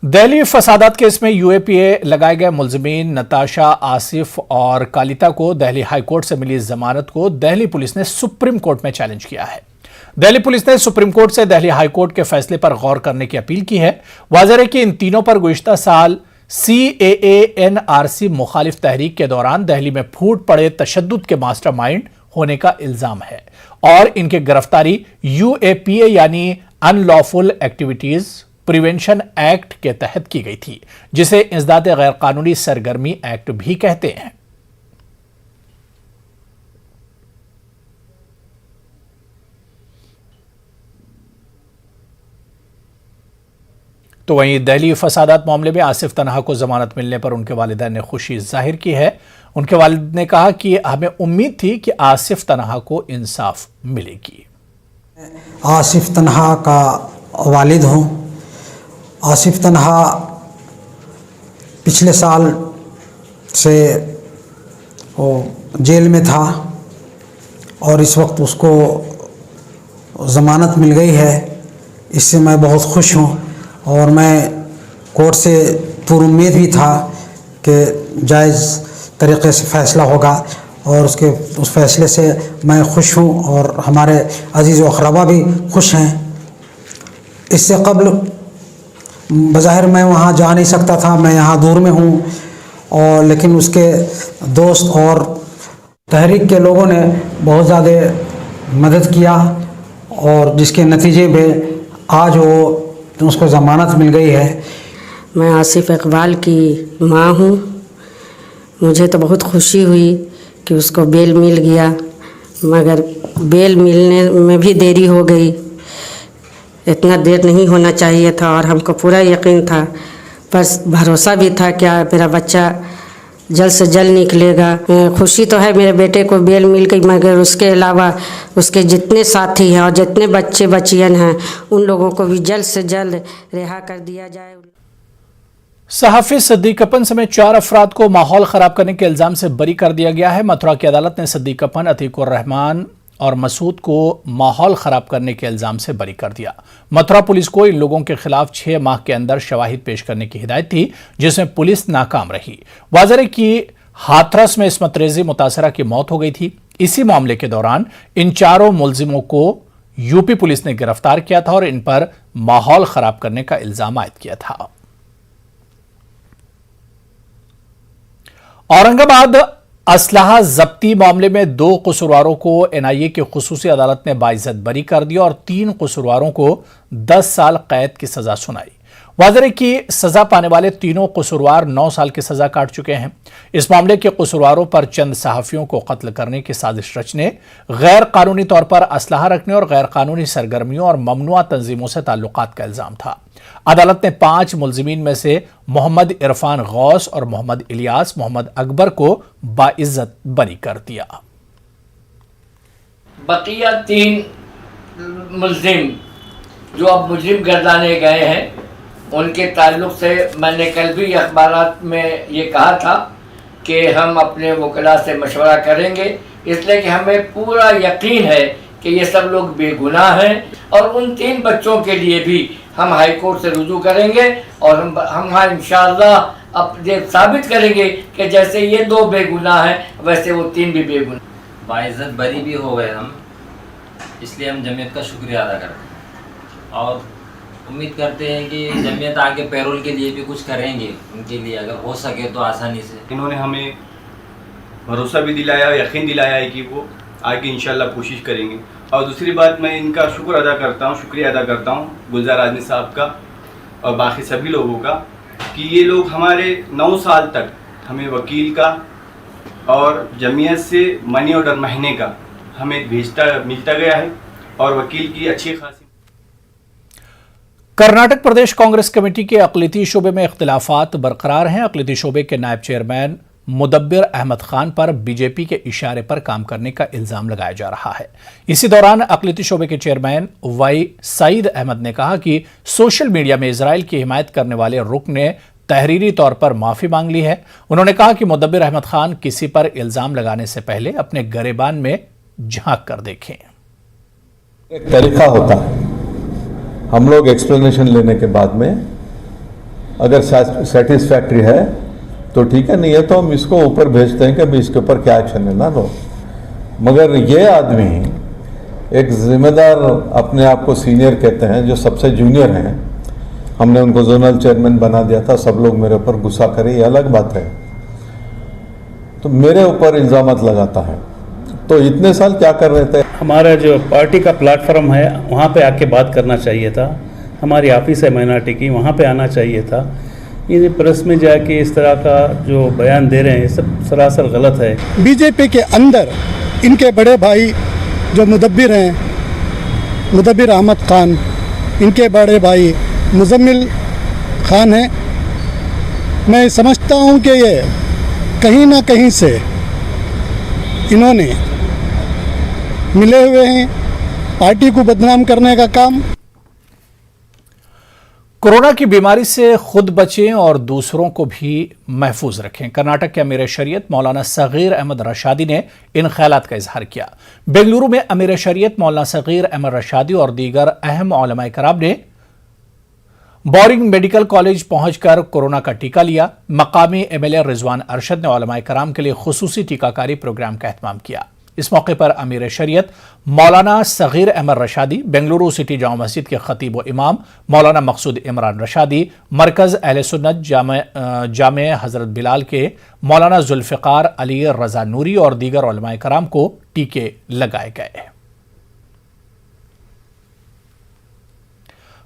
Delhi फसादात case में UAPA लगाए गए मुलजिमीन नताशा, आसिफ और कालिता को दिल्ली हाईकोर्ट से मिली जमानत को दिल्ली पुलिस ने सुप्रीम कोर्ट में चैलेंज किया है। दिल्ली पुलिस ने सुप्रीम कोर्ट से दिल्ली हाईकोर्ट के फैसले पर गौर करने की अपील की है। वाज़ेह है कि इन तीनों पर गुज़िश्ता साल CAA NRC मुखालिफ तहरीक के दौरान दिल्ली में फूट पड़े तशद्दुद के मास्टरमाइंड होने का इल्जाम है और इनकी गिरफ्तारी UAPA यानी अनलॉफुल एक्टिविटीज प्रिवेंशन एक्ट के तहत की गई थी, जिसे इंसदाद गैर कानूनी सरगर्मी एक्ट भी कहते हैं। तो वहीं दिल्ली फसादात मामले में आसिफ तन्हा को जमानत मिलने पर उनके वालिदैन ने खुशी जाहिर की है। उनके वालिद ने कहा कि हमें उम्मीद थी कि आसिफ तन्हा को इंसाफ मिलेगी। आसिफ तन्हा का वालिद हूँ। आसिफ तन्हा पिछले साल से वो जेल में था और इस वक्त उसको ज़मानत मिल गई है। इससे मैं बहुत खुश हूँ और मैं कोर्ट से पूरी उम्मीद भी था कि जायज़ तरीक़े से फ़ैसला होगा और उस फैसले से मैं खुश हूँ और हमारे अजीज़ व अक़रबा भी खुश हैं। इससे कबल बज़ाहिर मैं वहाँ जा नहीं सकता था, मैं यहाँ दूर में हूँ और लेकिन उसके दोस्त और तहरीक के लोगों ने बहुत ज़्यादा मदद किया और जिसके नतीजे में आज उसको ज़मानत मिल गई है। मैं आसिफ इकबाल की माँ हूँ। मुझे तो बहुत खुशी हुई कि उसको बेल मिल गया, मगर बेल मिलने में भी देरी हो गई। इतना देर नहीं होना चाहिए था और हमको पूरा यकीन था, बस भरोसा भी था कि मेरा बच्चा जल्द से जल्द निकलेगा। खुशी तो है मेरे बेटे को बेल मिल गई, मगर उसके अलावा उसके जितने साथी हैं और जितने बच्चे बच्चियां हैं उन लोगों को भी जल्द से जल्द रिहा कर दिया जाए। सहाफ़ी सिद्दीक अप्पन समेत 4 अफराद को माहौल खराब करने के इल्जाम से बरी कर दिया गया है। मथुरा की अदालत ने सिद्दीक अप्पन, अतीकुर रहमान और मसूद को माहौल खराब करने के इल्जाम से बरी कर दिया। मथुरा पुलिस को इन लोगों के खिलाफ 6 माह के अंदर शवाहिद पेश करने की हिदायत थी, जिसमें पुलिस नाकाम रही। वाज़ेह है कि हाथरस में इस्मत रेज़ी मुतासरा की मौत हो गई थी। इसी मामले के दौरान इन चारों मुलजिमों को यूपी पुलिस ने गिरफ्तार किया था और इन पर माहौल खराब करने का इल्जाम आयद किया था। औरंगाबाद असलहा जब्ती मामले में 2 कसूरवारों को NIA की खुसूसी अदालत ने बाइज्जत बरी कर दिया और 3 कसूरवारों को 10 साल कैद की सजा सुनाई। वाज़ेह है कि सजा पाने वाले तीनों कसूरवार 9 साल की सजा काट चुके हैं। इस मामले के कसूरवारों पर चंद सहाफ़ियों को कत्ल करने की साजिश रचने, गैर कानूनी तौर पर असलहा रखने और गैर कानूनी सरगर्मियों और ममनुआ तंजीमों से ताल्लुकात का इल्जाम था। अदालत ने 5 मुलजिमीन में से मोहम्मद इरफान गौस और मोहम्मद इलियास मोहम्मद अकबर को बाइज्जत बरी कर दिया। बकिया 3 मुलजिम जो अब मुजरिम गर्दाने गए हैं, उनके ताल्लुक से मैंने कल भी अखबारात में ये कहा था कि हम अपने वकला से मशवरा करेंगे, इसलिए कि हमें पूरा यकीन है कि ये सब लोग बेगुनाह हैं और उन 3 बच्चों के लिए भी हम हाई कोर्ट से रुजू करेंगे और हम इंशाअल्लाह अब ये साबित करेंगे कि जैसे ये 2 बेगुनाह हैं वैसे वो 3 भी बेगुनाह। बाइज्जत बरी भी हो गए हम, इसलिए हम जमीयत का शुक्रिया अदा करते हैं और उम्मीद करते हैं कि जमीयत आगे पैरोल के लिए भी कुछ करेंगे उनके लिए, अगर हो सके तो आसानी से। इन्होंने हमें भरोसा भी दिलाया, यकीन दिलाया है कि वो आगे इंशाल्लाह कोशिश करेंगे। और दूसरी बात, मैं इनका शुक्र अदा करता हूँ, शुक्रिया अदा करता हूँ गुलजार आजमी साहब का और बाकी सभी लोगों का कि ये लोग हमारे 9 साल तक हमें वकील का और जमीयत से मनी ऑर्डर महीने का हमें मिलता गया है और वकील की अच्छी खासी। कर्नाटक प्रदेश कांग्रेस कमेटी के अक़लियती शोबे में इख्तिलाफात बरकरार हैं। अक़लियती शोबे के नायब चेयरमैन मुदब्बिर अहमद खान पर बीजेपी के इशारे पर काम करने का इल्जाम लगाया जा रहा है। इसी दौरान अक़लियती शोबे के चेयरमैन वाई सईद अहमद ने कहा कि सोशल मीडिया में इजराइल की हिमायत करने वाले रुकन ने तहरीरी तौर पर माफी मांग ली है। उन्होंने कहा कि मुदब्बिर अहमद खान किसी पर इल्जाम लगाने से पहले अपने गरेबान में झांक कर देखें। एक तरीका होता है, हम लोग एक्सप्लेनेशन लेने के बाद में अगर सेटिस्फैक्ट्री है तो ठीक है, नहीं है तो हम इसको ऊपर भेजते हैं कि अभी इसके ऊपर क्या एक्शन लेना लो। मगर ये आदमी एक जिम्मेदार, अपने आप को सीनियर कहते हैं, जो सबसे जूनियर हैं, हमने उनको जोनल चेयरमैन बना दिया था, सब लोग मेरे ऊपर गुस्सा करे, ये अलग बात है, तो मेरे ऊपर इल्जामात लगाता है। तो इतने साल क्या कर रहे थे? हमारा जो पार्टी का प्लेटफॉर्म है वहाँ पे आके बात करना चाहिए था, हमारी ऑफिस है माइनॉरिटी की, वहाँ पे आना चाहिए था। ये प्रेस में जाके इस तरह का जो बयान दे रहे हैं सब सरासर गलत है। बीजेपी के अंदर इनके बड़े भाई जो मुदब्बिर हैं, मुदब्बिर अहमद खान, इनके बड़े भाई मुजम्मिल खान हैं। मैं समझता हूँ कि ये कहीं ना कहीं से इन्होंने मिले हुए हैं पार्टी को बदनाम करने का काम। कोरोना की बीमारी से खुद बचें और दूसरों को भी महफूज रखें। कर्नाटक के अमीर शरीयत मौलाना सगीर अहमद रशादी ने इन ख्यालात का इजहार किया। बेंगलुरु में अमीर शरीयत मौलाना सगीर अहमद रशादी और दीगर अहम उलमाए कराम ने बोरिंग मेडिकल कॉलेज पहुंचकर कोरोना का टीका लिया। मकामी एमएलए रिजवान अरशद ने उलमाए कराम के लिए खुसूसी टीकाकारी प्रोग्राम का एहतमाम किया। इस मौके पर अमीर शरीयत मौलाना सगीर अहमद रशादी, बेंगलुरु सिटी जामा मस्जिद के खतीब व इमाम मौलाना मकसूद इमरान रशादी, मरकज़ अहले सुन्नत जामे हज़रत बिलाल के मौलाना जुल्फ़िकार अली रज़ा नूरी और दीगर उलमाए कराम को टीके लगाए गए।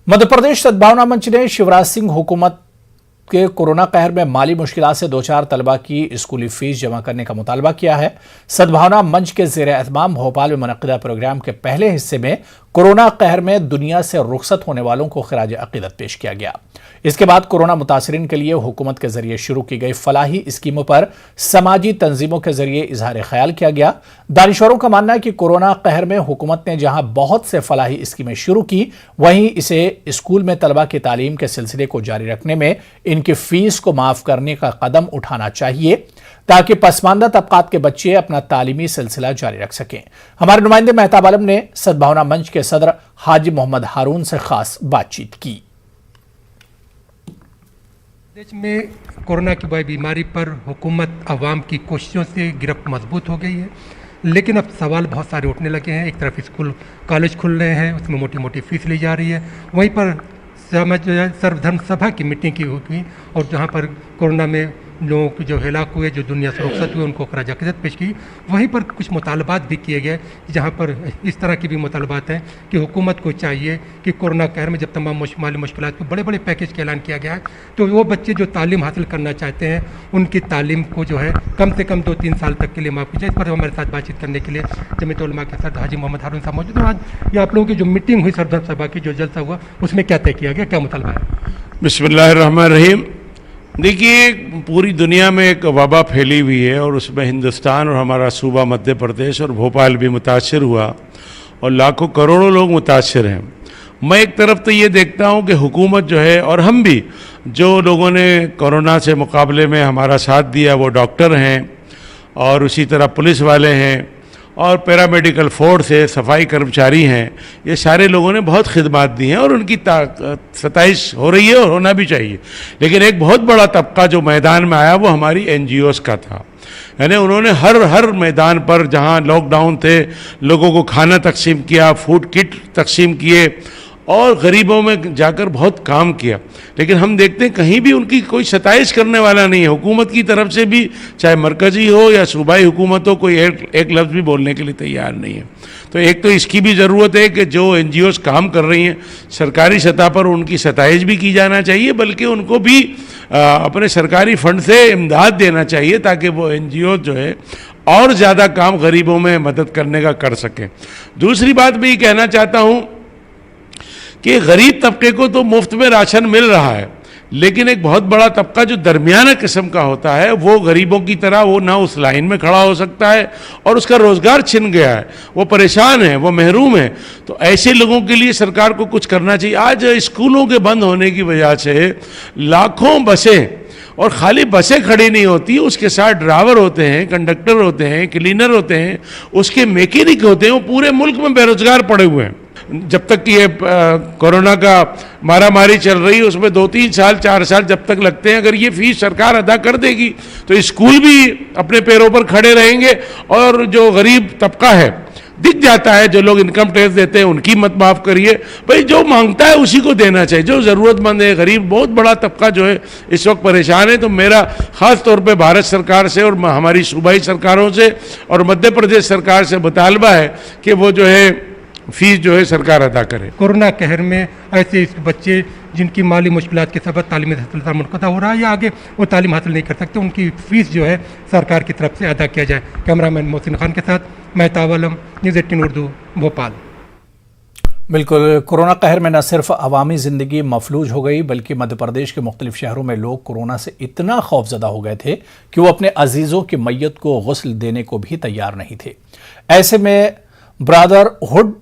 मध्य प्रदेश सद्भावना मंच ने शिवराज सिंह हुकूमत के कोरोना कहर में माली मुश्किलात से दो चार तलबा की स्कूली फीस जमा करने का मुतालबा किया है। सद्भावना मंच के ज़ेर एहतमाम भोपाल में मुनक़्क़िदा प्रोग्राम के पहले हिस्से में कोरोना कहर में दुनिया से रुखसत होने वालों को खिराज अक़ीदत पेश किया गया। इसके बाद कोरोना मुतासरीन के लिए हुकूमत के जरिए शुरू की गई फलाही स्कीमों पर समाजी तंजीमों के जरिए इजहार ख्याल किया गया। दानिश्वरों का मानना है कि कोरोना कहर में हुकूमत ने जहां बहुत से फलाही स्कीमें शुरू की, वहीं इसे स्कूल में तलबा की तालीम के सिलसिले को जारी रखने में इनकी फीस को माफ करने का कदम उठाना चाहिए ताकि पसमानदा तबकात के बच्चे अपना तालीमी सिलसिला जारी रख सकें। हमारे नुमाइंदे मेहताब आलम ने सद्भावना मंच के सदर हाजी मोहम्मद हारून से खास बातचीत की। देश में कोरोना की बीमारी पर हुकूमत अवाम की कोशिशों से गिरफ्त मजबूत हो गई है, लेकिन अब सवाल बहुत सारे उठने लगे हैं। एक तरफ स्कूल कॉलेज खुल रहे हैं, उसमें मोटी मोटी फीस ली जा रही है, वहीं पर सर्वधर्म सभा की मीटिंग की होगी और जहाँ पर कोरोना में लोगों के जो हिलाक हुए, जो दुनिया से रुखसत हुए, उनको खराज अक़ीदत पेश की। वहीं पर कुछ मुतालबात भी किए गए, जहाँ पर इस तरह की भी मुतालबात हैं कि हुकूमत को चाहिए कि कोरोना कहर में जब तमाम माली मुश्किलात को बड़े बड़े पैकेज का ऐलान किया गया है, तो वो बच्चे जो तालीम हासिल करना चाहते हैं उनकी तालीम को जो है कम से कम 2-3 साल तक के लिए माफ़ की जाए। इस पर हमारे साथ बातचीत करने के लिए जमीयत उलमा के साथ हाजी मोहम्मद हारून साहब मौजूद हैं। आज ये आप लोगों की जो मीटिंग हुई सर्वधर्म सभा की, जो जलसा हुआ, उसमें क्या तय किया गया, क्या मुतालबा है? बिस्मिल्लाहिर्रहमानिर्रहीम। देखिए, पूरी दुनिया में एक वबा फैली हुई है और उसमें हिंदुस्तान और हमारा सूबा मध्य प्रदेश और भोपाल भी मुतासिर हुआ और लाखों करोड़ों लोग मुतासिर हैं। मैं एक तरफ तो ये देखता हूँ कि हुकूमत जो है और हम भी, जो लोगों ने कोरोना से मुकाबले में हमारा साथ दिया, वो डॉक्टर हैं और उसी तरह पुलिस वाले हैं और पैरामेडिकल फोर्स है, सफाई कर्मचारी हैं, ये सारे लोगों ने बहुत खिदमत दी हैं और उनकी सताइश हो रही है और होना भी चाहिए। लेकिन एक बहुत बड़ा तबका जो मैदान में आया वो हमारी NGOs का था। यानी उन्होंने हर मैदान पर जहां लॉकडाउन थे, लोगों को खाना तकसीम किया, फूड किट तकसीम किए और गरीबों में जाकर बहुत काम किया। लेकिन हम देखते हैं कहीं भी उनकी कोई सताइश करने वाला नहीं है। हुकूमत की तरफ से भी, चाहे मरकज़ी हो या सूबाई हुकूमत हो, कोई एक लफ्ज़ भी बोलने के लिए तैयार नहीं है। तो एक तो इसकी भी ज़रूरत है कि जो NGOs काम कर रही हैं सरकारी सतह पर, उनकी सताइश भी की जाना चाहिए, बल्कि उनको भी अपने सरकारी फंड से इमदाद देना चाहिए ताकि वो NGOs जो है और ज़्यादा काम गरीबों में मदद करने का कर सकें। दूसरी बात मैं ये कहना चाहता हूँ कि गरीब तबके को तो मुफ्त में राशन मिल रहा है, लेकिन एक बहुत बड़ा तबका जो दरमियाना किस्म का होता है वो गरीबों की तरह वो ना उस लाइन में खड़ा हो सकता है और उसका रोज़गार छिन गया है, वो परेशान है, वो महरूम है। तो ऐसे लोगों के लिए सरकार को कुछ करना चाहिए। आज स्कूलों के बंद होने की वजह से लाखों बसें, और खाली बसें खड़ी नहीं होती, उसके साथ ड्राइवर होते हैं, कंडक्टर होते हैं, क्लीनर होते हैं, उसके मैकेनिक होते हैं, वो पूरे मुल्क में बेरोजगार पड़े हुए हैं। जब तक कि ये कोरोना का मारामारी चल रही है उसमें 2-3 साल 4 साल जब तक लगते हैं, अगर ये फीस सरकार अदा कर देगी तो स्कूल भी अपने पैरों पर खड़े रहेंगे और जो गरीब तबका है दिख जाता है, जो लोग इनकम टैक्स देते हैं उनकी मत माफ़ करिए, भाई जो मांगता है उसी को देना चाहिए, जो ज़रूरतमंद है गरीब बहुत बड़ा तबका जो है इस वक्त परेशान है। तो मेरा ख़ास तौर पे भारत सरकार से और हमारी सूबाई सरकारों से और मध्य प्रदेश सरकार से मुतालबा है कि वो जो है फीस जो है सरकार अदा करे। कोरोना कहर में ऐसे बच्चे जिनकी माली मुश्किलात के सबब तालीमी हसलता मुनक़ता हो रहा है या आगे वो तालीम हासिल नहीं कर सकते, उनकी फ़ीस जो है सरकार की तरफ से अदा किया जाए। कैमरामैन मोहसिन खान के साथ मेहताब आलम, न्यूज़ 18 उर्दू, भोपाल। बिल्कुल, कोरोना कहर में न सिर्फ अवामी ज़िंदगी मफलूज हो गई बल्कि मध्य प्रदेश के मुख्तलिफ शहरों में लोग कोरोना से इतना खौफजदा हो गए थे कि वो अपने अजीज़ों की मैयत को गुस्ल देने को भी तैयार नहीं थे। ऐसे में ब्रदरहुड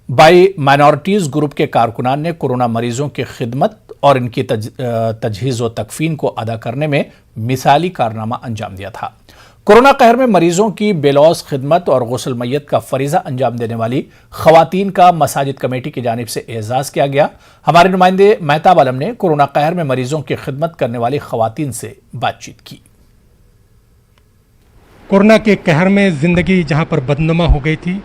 बाई माइनॉरिटीज़ ग्रुप के कारकुनान ने कोरोना मरीजों की खिदमत और इनकी तजहीज़ व तकफीन को अदा करने में मिसाली कारनामा अंजाम दिया था। कोरोना कहर में मरीजों की बेलौस खिदमत और गुस्ल मैयत का फरीज़ा अंजाम देने वाली खवातीन का मसाजिद कमेटी की जानिब से एजाज़ किया गया। हमारे नुमाइंदे मेहताब आलम ने कोरोना कहर में मरीजों की खिदमत करने वाली खवातीन से बातचीत की। कोरोना के कहर में ज़िंदगी जहाँ पर बदनुमा हो गई थी,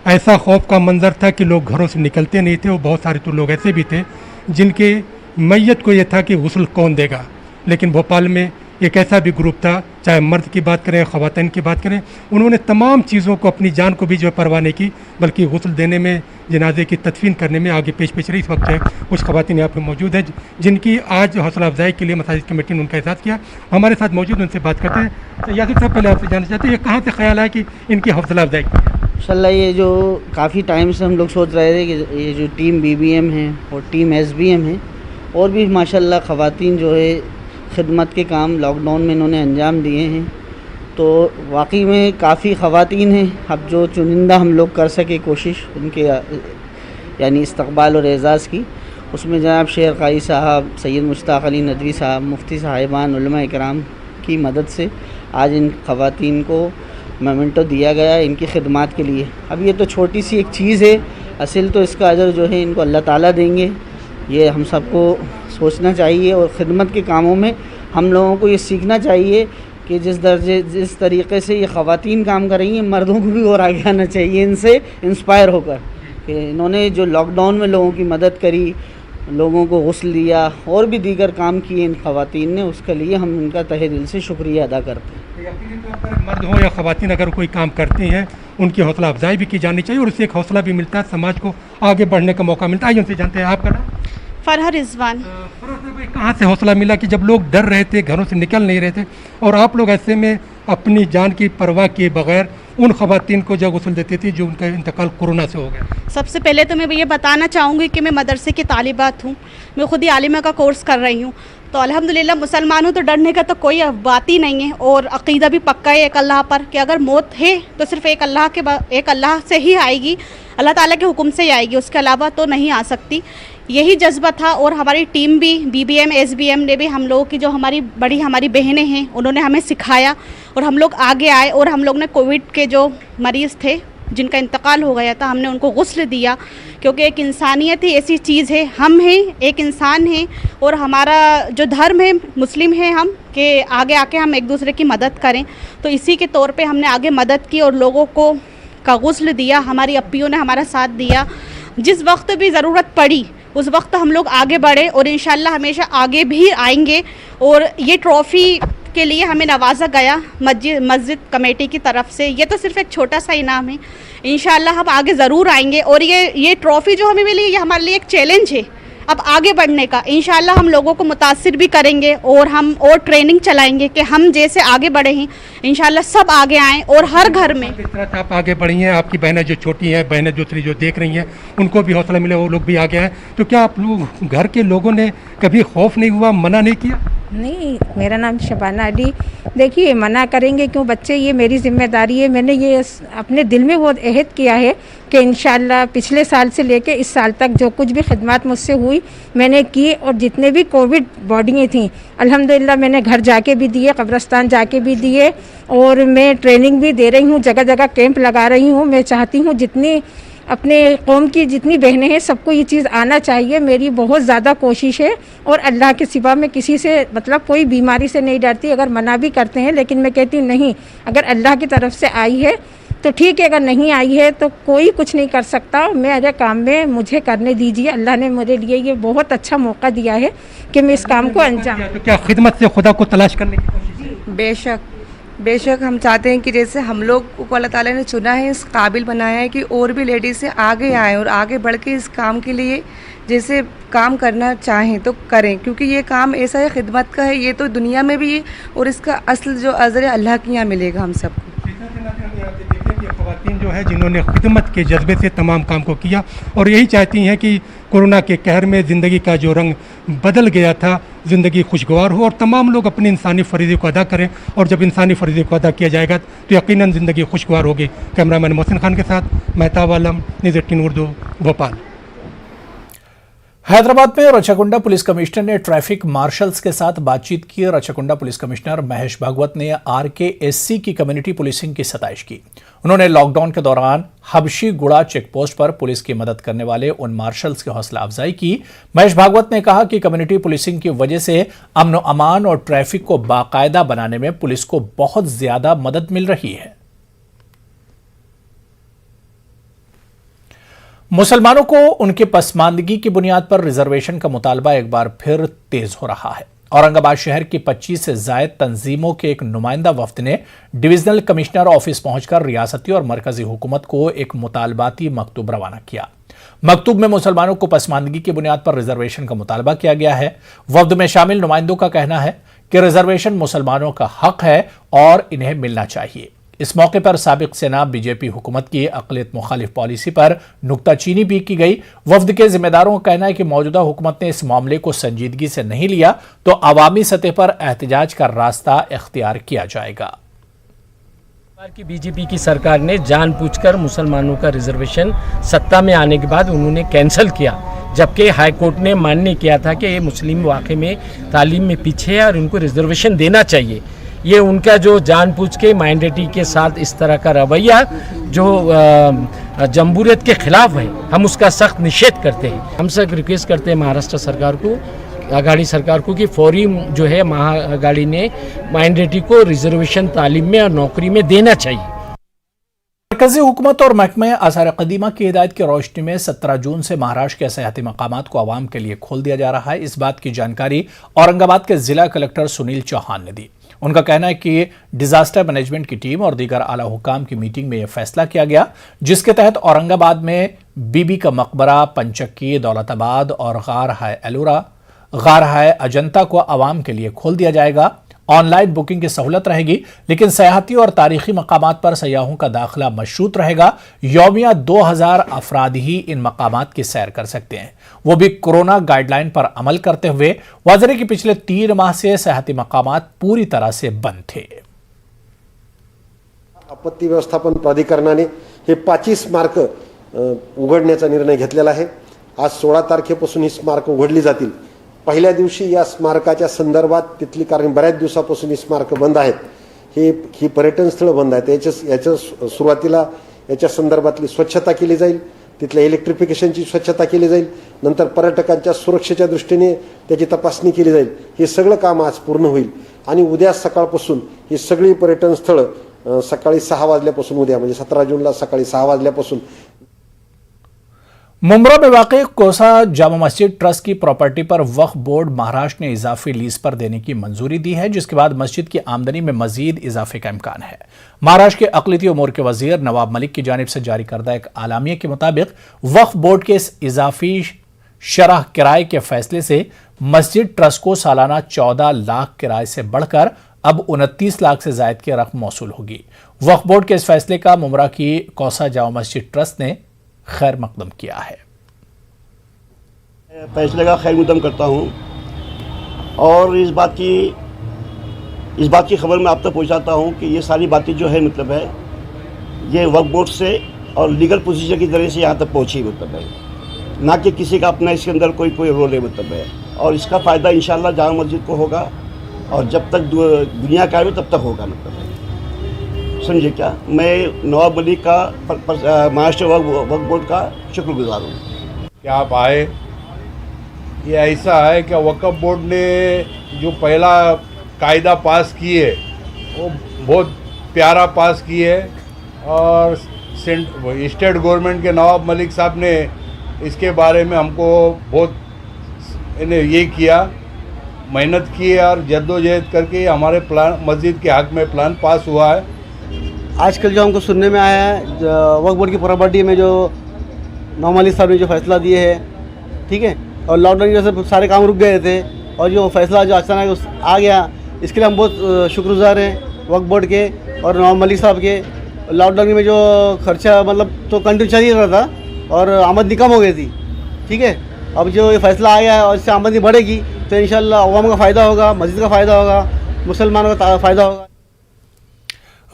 ऐसा खौफ का मंजर था कि लोग घरों से निकलते नहीं थे और बहुत सारे तो लोग ऐसे भी थे जिनके मैयत को ये था कि गुस्ल कौन देगा। लेकिन भोपाल में एक ऐसा भी ग्रुप था, चाहे मर्द की बात करें ख़वातीन की बात करें, उन्होंने तमाम चीज़ों को अपनी जान को भी जो परवाह नहीं की बल्कि गुस्ल देने में, जनाजे की तदफीन करने में आगे पेश रही। इस वक्त है कुछ ख़वातीन यहाँ पर मौजूद है जिनकी आज हौसला अफजाई के लिए मसाजिद कमेटी ने उनका एहसास किया। हमारे साथ मौजूद, उनसे बात करते हैं। तो यासिर साहब, पहले आपसे जानना चाहते हैं ये कहाँ से ख्याल आया कि इनकी हौसला अफजाई की? इंशाल्लाह ये जो काफ़ी टाइम से हम लोग सोच रहे थे कि ये जो टीम BBM है और टीम SBM है और भी माशाल्लाह ख़वातीन जो है खिदमत के काम लॉकडाउन में इन्होंने अंजाम दिए हैं। तो वाकई में काफ़ी ख़वातीन हैं। अब जो चुनिंदा हम लोग कर सके कोशिश उनके यानी इस्तकबाल और एज़ाज़ की, उसमें जनाब शेर काई साहब, सैयद मुश्ताक अली नदवी साहब, मुफ्ती साहिबान, उलमा इकराम की मदद से आज इन ख़वातीन को मोमेंटो दिया गया है इनकी खिदमत के लिए। अब ये तो छोटी सी एक चीज़ है, असल तो इसका अजर जो है इनको अल्लाह ताला देंगे, ये हम सबको सोचना चाहिए। और ख़िदमत के कामों में हम लोगों को ये सीखना चाहिए कि जिस तरीक़े से ये ख़वातीन काम कर रही हैं, मर्दों को भी और आगे आना चाहिए इनसे इंस्पायर होकर कि इन्होंने जो लॉकडाउन में लोगों की मदद करी, लोगों को गुस्ल दिया और भी दीगर काम किए इन ख़वातीन ने, उसके लिए हम उनका तहे दिल से शुक्रिया अदा करते हैं। मर्द हो या ख़वातीन अगर कोई काम करते हैं उनकी हौसला अफजाई भी की जानी चाहिए और उससे एक हौसला भी मिलता है, समाज को आगे बढ़ने का मौका मिलता है। आइए उनसे जानते हैं, आपका नाम? फरहा रिजवान। कहाँ से हौसला मिला कि जब लोग डर रहे थे, घरों से निकल नहीं रहे थे और आप लोग ऐसे में अपनी जान की परवाह किए बगैर उन ख़वातीन को जब गुस्ल देती थी जो उनका इंतकाल कोरोना से हो गया? सबसे पहले तो मैं ये बताना चाहूँगी कि मैं मदरसे की तालिबात हूँ, मैं खुद ही आलिमा का कोर्स कर रही हूँ। तो अल्हम्दुलिल्लाह मुसलमान हूँ तो डरने का तो कोई बात ही नहीं है और अक़ीदा भी पक्का है एक अल्लाह पर कि अगर मौत है तो सिर्फ एक अल्लाह से ही आएगी, अल्लाह ताला के हुक्म से ही आएगी, उसके अलावा तो नहीं आ सकती। यही जज्बा था और हमारी टीम भी BBM SBM ने भी हम लोगों की जो हमारी बहनें हैं उन्होंने हमें सिखाया और हम लोग आगे आए और हम लोग ने कोविड के जो मरीज़ थे जिनका इंतकाल हो गया था हमने उनको गुस्ल दिया, क्योंकि एक इंसानियत ही ऐसी चीज़ है, हम हैं एक इंसान हैं और हमारा जो धर्म है मुस्लिम है हम कि आगे आके हम एक दूसरे की मदद करें। तो इसी के तौर पे हमने आगे मदद की और लोगों को का गुस्ल दिया, हमारी अप्पियों ने हमारा साथ दिया। जिस वक्त भी ज़रूरत पड़ी उस वक्त हम लोग आगे बढ़े और इंशाल्लाह हमेशा आगे भी आएंगे। और ये ट्रॉफ़ी के लिए हमें नवाजा गया मस्जिद कमेटी की तरफ से, ये तो सिर्फ एक छोटा सा इनाम है, इंशाल्लाह हम आगे ज़रूर आएंगे। और ये ट्रॉफ़ी जो हमें मिली ये हमारे लिए एक चैलेंज है अब आगे बढ़ने का। इंशाल्लाह हम लोगों को मुतासिर भी करेंगे और हम और ट्रेनिंग चलाएंगे कि हम जैसे आगे बढ़े हैं इंशाल्लाह सब आगे आएँ और हर घर में। इस तरह से आप आगे बढ़ी हैं, आपकी बहनें जो छोटी हैं, बहनें दूसरी जो देख रही हैं उनको भी हौसला मिले, वो लोग भी आगे आए। तो क्या आप लोग घर के लोगों ने कभी खौफ नहीं हुआ, मना नहीं किया? नहीं, मेरा नाम शबाना अली। देखिए मना करेंगे क्यों बच्चे, ये मेरी जिम्मेदारी है। मैंने ये अपने दिल में वो अहद किया है कि इंशाल्लाह पिछले साल से लेके इस साल तक जो कुछ भी खिदमत मुझसे हुई मैंने की और जितने भी कोविड बॉडियाँ थी अल्हम्दुलिल्लाह मैंने घर जाके भी दिए, कब्रिस्तान जाके भी दिए और मैं ट्रेनिंग भी दे रही हूँ, जगह जगह कैंप लगा रही हूँ। मैं चाहती हूँ जितनी अपने कौम की जितनी बहनें हैं सबको ये चीज़ आना चाहिए। मेरी बहुत ज़्यादा कोशिश है और अल्लाह के सिवा मैं किसी से मतलब कोई बीमारी से नहीं डरती। अगर मना भी करते हैं लेकिन मैं कहती हूँ नहीं, अगर अल्लाह की तरफ से आई है तो ठीक है, अगर नहीं आई है तो कोई कुछ नहीं कर सकता। मेरे काम में मुझे करने दीजिए। अल्लाह ने मेरे लिए ये बहुत अच्छा मौका दिया है कि मैं इस काम को अंजाम। तो क्या खिदमत से खुदा को तलाश करने की कोशिश? बेशक हम चाहते हैं कि जैसे हम लोग को अल्लाह ताला ने चुना है, इस काबिल बनाया है कि और भी लेडीज़ से आगे आएँ और आगे बढ़ के इस काम के लिए जैसे काम करना चाहें तो करें, क्योंकि ये काम ऐसा है खिदमत का है, ये तो दुनिया में भी और इसका असल जो अज़र है अल्लाह के यहाँ मिलेगा हम सबको। ख़वातीन जो है जिन्होंने खिदमत के जज्बे से तमाम काम को किया और यही चाहती हैं कि कोरोना के कहर में ज़िंदगी का जो रंग बदल गया था, ज़िंदगी खुशगवार हो और तमाम लोग अपनी इंसानी फ़रीज़े को अदा करें। और जब इंसानी फ़रीज़े को अदा किया जाएगा तो यकीनन ज़िंदगी खुशगवार होगी। कैमरामैन मोहसिन खान के साथ मेहताब आलम, न्यूज़ 18 उर्दू, भोपाल। हैदराबाद में रचकुंडा पुलिस कमिश्नर ने ट्रैफिक मार्शल्स के साथ बातचीत की। रचकुंडा पुलिस कमिश्नर महेश भागवत ने RKSC की कम्युनिटी पुलिसिंग की सताइश की। उन्होंने लॉकडाउन के दौरान हबशी गुड़ा चेकपोस्ट पर पुलिस की मदद करने वाले उन मार्शल्स की हौसला अफजाई की। महेश भागवत ने कहा कि कम्युनिटी पुलिसिंग की वजह से अमन व अमान और ट्रैफिक को बाकायदा बनाने में पुलिस को बहुत ज्यादा मदद मिल रही है। मुसलमानों को उनके पसमानदगी की बुनियाद पर रिजर्वेशन का मुतालबा एक बार फिर तेज हो रहा है। औरंगाबाद शहर की 25 से जायद तंजीमों के एक नुमाइंदा वफ्द ने डिविजनल कमिश्नर ऑफिस पहुंचकर रियासती और मरकजी हुकूमत को एक मुतालबाती मकतूब रवाना किया। मकतूब में मुसलमानों को पसमानदगी की बुनियाद पर रिजर्वेशन का मुतालबा किया गया है। वफ्द में शामिल नुमाइंदों का कहना है कि रिजर्वेशन मुसलमानों का हक है और इन्हें मिलना चाहिए। इस मौके पर साबिक सेना बीजेपी हुकूमत की अक़लियत मुखालिफ पॉलिसी पर नुक्ताचीनी भी की गई। वफ्द के जिम्मेदारों का कहना है कि मौजूदा हुकूमत ने इस मामले को संजीदगी से नहीं लिया तो अवामी सतह पर एहतजाज का रास्ता इख्तियार किया जाएगा। की बीजेपी की सरकार ने जानबूझकर मुसलमानों का रिजर्वेशन सत्ता में आने के बाद उन्होंने कैंसिल किया, जबकि हाई कोर्ट ने मान्य किया था कि ये मुस्लिम वाकई में तालीम में पीछे है और उनको रिजर्वेशन देना चाहिए। ये उनका जो जानबूझ के माइनॉरिटी के साथ इस तरह का रवैया जो जमहूरियत के खिलाफ है, हम उसका सख्त निषेध करते हैं। हम सब रिक्वेस्ट करते हैं महाराष्ट्र सरकार को, आघाड़ी सरकार को कि फौरी जो है महाआघाड़ी ने माइनॉरिटी को रिजर्वेशन तालीम में और नौकरी में देना चाहिए। मरकजी हुकूमत और महकमे आसार कदीमा की हिदायत की रोशनी में 17 जून से महाराष्ट्र के सयाहती मकामात को आवाम के लिए खोल दिया जा रहा है। इस बात की जानकारी औरंगाबाद के जिला कलेक्टर सुनील चौहान ने दी। उनका कहना है कि डिजास्टर मैनेजमेंट की टीम और दीगर आला हुकाम की मीटिंग में यह फैसला किया गया, जिसके तहत औरंगाबाद में बीबी का मकबरा, पंचक्की, दौलताबाद और गार हाय एलोरा, गार हाय अजंता को आवाम के लिए खोल दिया जाएगा। ऑनलाइन बुकिंग की सहूलत रहेगी, लेकिन सयाहती और तारीखी मकामात पर सयाहों का दाखिला मशरूत रहेगा। यौमिया 2000 अफराद ही इन मकामात की सैर कर सकते हैं, वो भी कोरोना गाइडलाइन पर अमल करते हुए। वाज़ेह कि पिछले 3 माह से सयाहती मकामात पूरी तरह से बंद थे। आपत्ती व्यवस्थापन प्राधिकरणाने हे 25 स्मारक उघडण्याचा निर्णय घेतलेला आहे। आज 16 तारखेपासून ही स्मारक उघडली जातील। पहिल्या दिवशी या स्मारकाच्या संदर्भात तिथली, कारण बऱ्याच दिवसापासून ही स्मारक बंद आहेत, ही पर्यटन स्थळ बंद आहेत, याच्या सुरुवातीला याच्या संदर्भातली स्वच्छता केली जाईल, तिथल्या इलेक्ट्रिफिकेशनची स्वच्छता केली जाईल, नंतर पर्यटकांच्या सुरक्षेच्या दृष्टीने त्याची तपासणी केली जाईल। हे सगळं काम आज पूर्ण होईल आणि उद्या सकाळपासून ही सगळी पर्यटन स्थळ सकाळी 6 वाजल्यापासून, उद्या म्हणजे 17 जूनला सकाळी 6 वाजल्यापासून मुंब्रा में वाक़ई कोसा जामा मस्जिद ट्रस्ट की प्रॉपर्टी पर वक्फ बोर्ड महाराष्ट्र ने इजाफी लीज पर देने की मंजूरी दी है, जिसके बाद मस्जिद की आमदनी में मजीद इजाफे का इम्कान है। महाराष्ट्र के अक़लियती उमूर के वजीर नवाब मलिक की जानिब से जारी करदा एक आलामिया के मुताबिक वक्फ बोर्ड के इस इजाफी शरह किराए के फैसले से मस्जिद ट्रस्ट को सालाना 14 लाख किराए से बढ़कर अब 29 लाख से जायद की रकम मौसूल होगी। वक्फ बोर्ड के इस फैसले का मुंब्रा की कोसा जामा मस्जिद ट्रस्ट ने खैर मकदम किया है। फैसले का खैर मकदम करता हूं और इस बात की खबर मैं आप तक पहुंचाता हूं कि ये सारी बातें जो है मतलब है ये वक्फ बोर्ड से और लीगल प्रोसीजर की तरह से यहाँ तक पहुंची मतलब है, ना कि किसी का अपना इसके अंदर कोई रोल है मतलब है। और इसका फ़ायदा इंशाल्लाह जामा मस्जिद को होगा और जब तक दुनिया कायम है तब तक होगा मतलब है। समझे क्या। मैं नवाब मलिक का महाराष्ट्र वक्फ बोर्ड का शुक्रगुजार हूँ। क्या आप आए, ये ऐसा है कि वक्फ बोर्ड ने जो पहला कायदा पास की है वो बहुत प्यारा पास की है और स्टेट गवर्नमेंट के नवाब मलिक साहब ने इसके बारे में हमको बहुत ये किया, मेहनत की है और जद्दोजहद करके हमारे प्लान मस्जिद के हक़ में प्लान पास हुआ है। आजकल जो हमको सुनने में आया है वक्फ बोर्ड की प्रॉपर्टी में जो नवाब मलिक साहब ने जो फैसला दिए है, ठीक है, और लॉकडाउन की वजह से सारे काम रुक गए थे और जो फैसला जो अचानक आ गया, इसके लिए हम बहुत शुक्रगुजार हैं वक्फ बोर्ड के और नवाब मलिक साहब के। लॉकडाउन में जो खर्चा मतलब तो कंटिन्यू चल ही रहा था और आमदनी कम हो गई थी, ठीक है। अब जो ये फैसला आया है और इससे आमदनी बढ़ेगी तो इंशाल्लाह अवाम का फ़ायदा होगा, मस्जिद का फ़ायदा होगा, मुसलमानों का फ़ायदा होगा।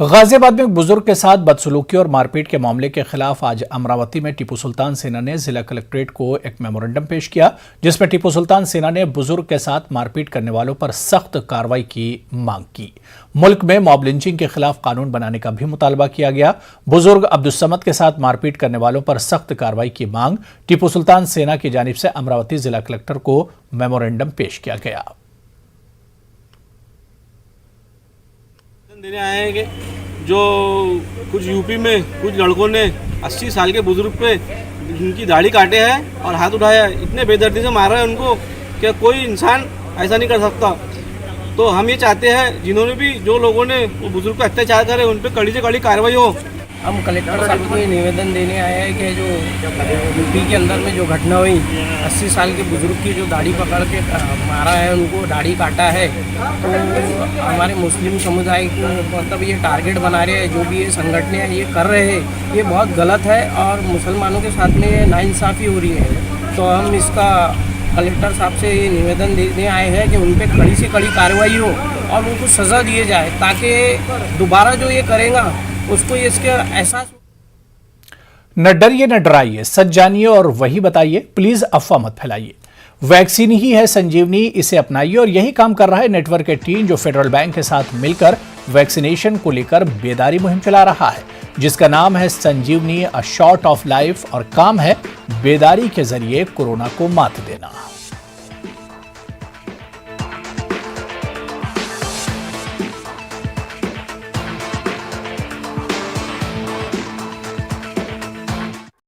गाजियाबाद में एक बुजुर्ग के साथ बदसलूकी और मारपीट के मामले के खिलाफ आज अमरावती में टीपू सुल्तान सेना ने जिला कलेक्ट्रेट को एक मेमोरेंडम पेश किया, जिसमें टीपू सुल्तान सेना ने बुजुर्ग के साथ मारपीट करने वालों पर सख्त कार्रवाई की मांग की। मुल्क में मॉब लिंचिंग के खिलाफ कानून बनाने का भी मुतालबा किया गया। बुजुर्ग अब्दुस्समद के साथ मारपीट करने वालों पर सख्त कार्रवाई की मांग टीपू सुल्तान सेना की जानिब से अमरावती जिला कलेक्टर को मेमोरेंडम पेश किया गया। देने आए हैं कि जो कुछ यूपी में कुछ लड़कों ने 80 साल के बुजुर्ग पे उनकी दाढ़ी काटे हैं और हाथ उठाया, इतने बेदर्दी से मारा है उनको कि कोई इंसान ऐसा नहीं कर सकता। तो हम ये चाहते हैं जिन्होंने भी जो लोगों ने वो बुजुर्ग पर अत्याचार करे उन पर कड़ी से कड़ी कार्रवाई हो। हम कलेक्टर साहब को ये निवेदन देने आए हैं कि जो यूपी के अंदर में जो घटना हुई, 80 साल के बुजुर्ग की जो दाढ़ी पकड़ के मारा है, उनको दाढ़ी काटा है, तो हमारे मुस्लिम समुदाय को मतलब ये टारगेट बना रहे हैं, जो भी ये संगठन ये कर रहे हैं, ये बहुत गलत है और मुसलमानों के साथ में नाइंसाफ़ी हो रही है। तो हम इसका कलेक्टर साहब से ये निवेदन देने आए हैं कि उन पर कड़ी से कड़ी कार्रवाई हो और उनको सज़ा दिए जाए, ताकि दोबारा जो ये करेगा उसको इसके एहसास। न डरिए न डराइए, सच जानिए और वही बताइए, प्लीज अफवाह मत फैलाइए। वैक्सीन ही है संजीवनी, इसे अपनाइए। और यही काम कर रहा है नेटवर्क के टीम जो फेडरल बैंक के साथ मिलकर वैक्सीनेशन को लेकर बेदारी मुहिम चला रहा है, जिसका नाम है संजीवनी अ शॉट ऑफ लाइफ और काम है बेदारी के जरिए कोरोना को मात देना।